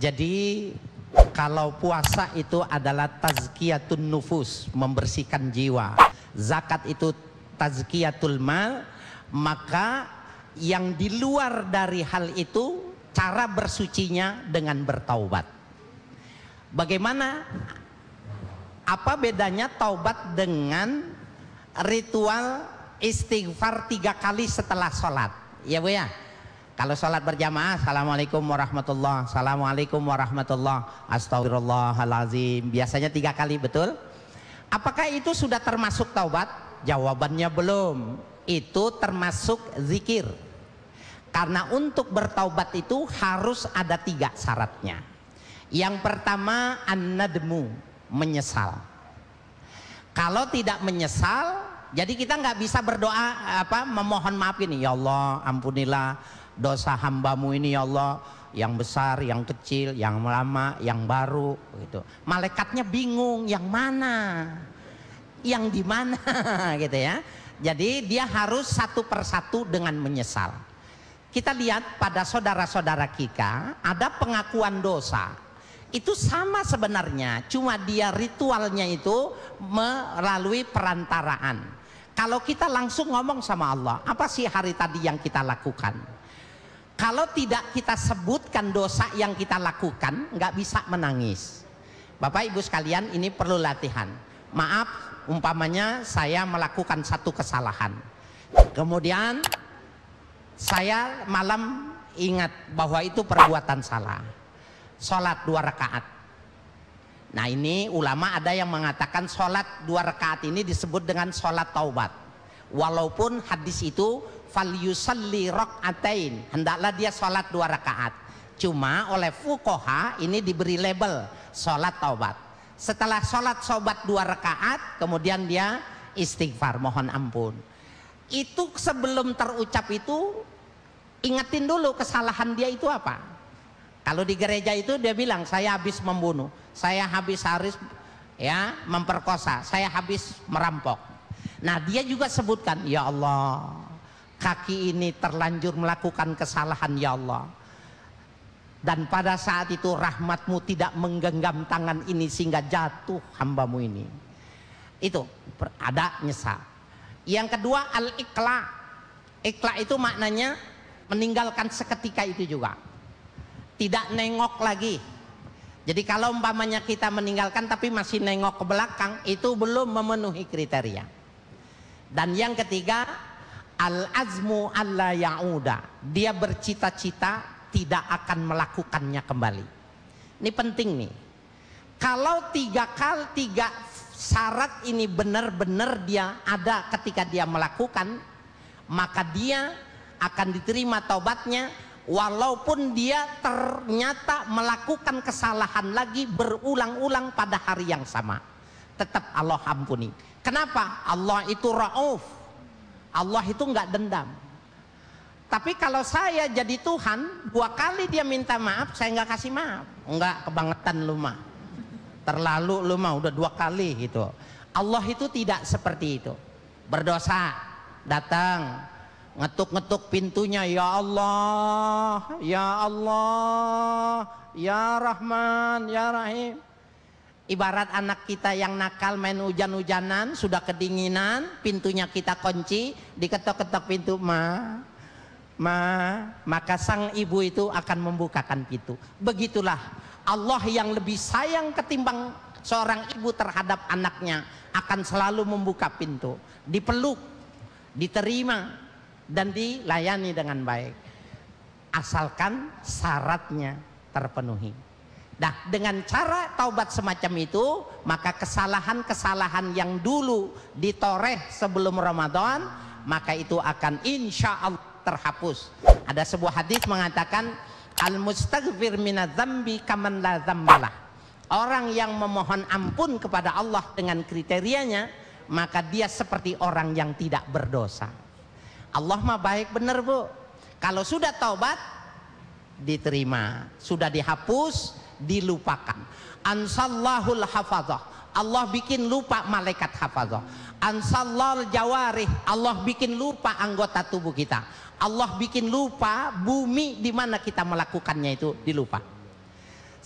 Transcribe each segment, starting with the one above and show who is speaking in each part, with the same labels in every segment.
Speaker 1: Jadi kalau puasa itu adalah tazkiyatun nufus, membersihkan jiwa. Zakat itu tazkiyatul mal, maka yang di luar dari hal itu cara bersucinya dengan bertaubat. Bagaimana? Apa bedanya taubat dengan ritual istighfar 3 kali setelah sholat? Ya Bu ya. Kalau sholat berjamaah, assalamualaikum warahmatullah, assalamualaikum warahmatullah, astagfirullahalazim. Biasanya 3 kali, betul? Apakah itu sudah termasuk taubat? Jawabannya belum. Itu termasuk zikir. Karena untuk bertaubat itu harus ada 3 syaratnya. Yang pertama, an-nadmu, menyesal. Kalau tidak menyesal, jadi kita nggak bisa berdoa memohon maaf ini, ya Allah ampunilah dosa hambamu ini ya Allah, yang besar, yang kecil, yang lama, yang baru gitu. Malaikatnya bingung yang mana, yang di mana gitu ya. Jadi dia harus satu persatu dengan menyesal. Kita lihat pada saudara-saudara kita ada pengakuan dosa. Itu sama sebenarnya, cuma dia ritualnya itu melalui perantaraan. Kalau kita langsung ngomong sama Allah, apa sih hari tadi yang kita lakukan? Kalau tidak kita sebutkan dosa yang kita lakukan, nggak bisa menangis. Bapak Ibu sekalian, ini perlu latihan. Maaf, umpamanya saya melakukan satu kesalahan. Kemudian saya malam ingat bahwa itu perbuatan salah. Sholat 2 rakaat. Nah ini ulama ada yang mengatakan sholat 2 rakaat ini disebut dengan sholat taubat. Walaupun hadis itu falyusalli rakaatain, hendaklah dia sholat 2 rakaat. Cuma oleh fuqaha ini diberi label sholat taubat. Setelah sholat taubat 2 rakaat, kemudian dia istighfar, mohon ampun. Itu sebelum terucap itu ingetin dulu kesalahan dia itu apa. Kalau di gereja itu dia bilang, saya habis membunuh, saya habis ya memperkosa, saya habis merampok. Nah dia juga sebutkan, ya Allah, kaki ini terlanjur melakukan kesalahan ya Allah. Dan pada saat itu rahmatmu tidak menggenggam tangan ini sehingga jatuh hambamu ini. Itu ada nyesal. Yang kedua al-iqla. Iqla itu maknanya meninggalkan seketika itu juga. Tidak nengok lagi. Jadi kalau umpamanya kita meninggalkan tapi masih nengok ke belakang, itu belum memenuhi kriteria. Dan yang ketiga, al-azmu alla ya'uda. Dia bercita-cita tidak akan melakukannya kembali. Ini penting nih. Kalau 3 syarat ini benar-benar dia ada ketika dia melakukan, maka dia akan diterima taubatnya. Walaupun dia ternyata melakukan kesalahan lagi berulang-ulang pada hari yang sama, tetap Allah ampuni. Kenapa? Allah itu Rauf. Allah itu nggak dendam. Tapi kalau saya jadi Tuhan, 2 kali dia minta maaf, saya nggak kasih maaf. Enggak, kebangetan lu mah. Terlalu lu mah udah 2 kali gitu. Allah itu tidak seperti itu. Berdosa, datang, ngetuk-ngetuk pintunya, ya Allah, ya Allah, ya Rahman, ya Rahim. Ibarat anak kita yang nakal main hujan-hujanan, sudah kedinginan, pintunya kita kunci, diketok-ketok pintu, maka sang ibu itu akan membukakan pintu. Begitulah Allah yang lebih sayang ketimbang seorang ibu terhadap anaknya akan selalu membuka pintu, dipeluk, diterima, dan dilayani dengan baik, asalkan syaratnya terpenuhi. Nah, dengan cara taubat semacam itu, maka kesalahan-kesalahan yang dulu ditoreh sebelum Ramadan, maka itu akan insya Allah terhapus. Ada sebuah hadis mengatakan, al-mustaghfir minadz-dzambi kaman la dzambalah. Orang yang memohon ampun kepada Allah dengan kriterianya, maka dia seperti orang yang tidak berdosa. Allah mah baik bener Bu. Kalau sudah taubat diterima, sudah dihapus, dilupakan. Ansallahul hafazah, Allah bikin lupa malaikat hafazah. Ansallal jawarih, Allah bikin lupa anggota tubuh kita. Allah bikin lupa bumi di mana kita melakukannya itu dilupa.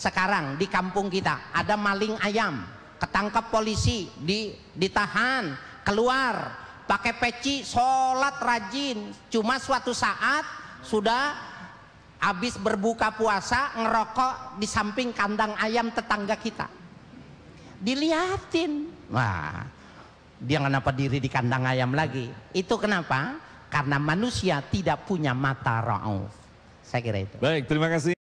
Speaker 1: sekarang di kampung kita ada maling ayam, ketangkap polisi, ditahan, keluar pakai peci, sholat rajin. Cuma suatu saat sudah habis berbuka puasa ngerokok di samping kandang ayam tetangga kita, dilihatin, wah dia kenapa diri di kandang ayam lagi? Itu kenapa? Karena manusia tidak punya mata ra'uf. Saya kira itu.
Speaker 2: Baik, terima kasih.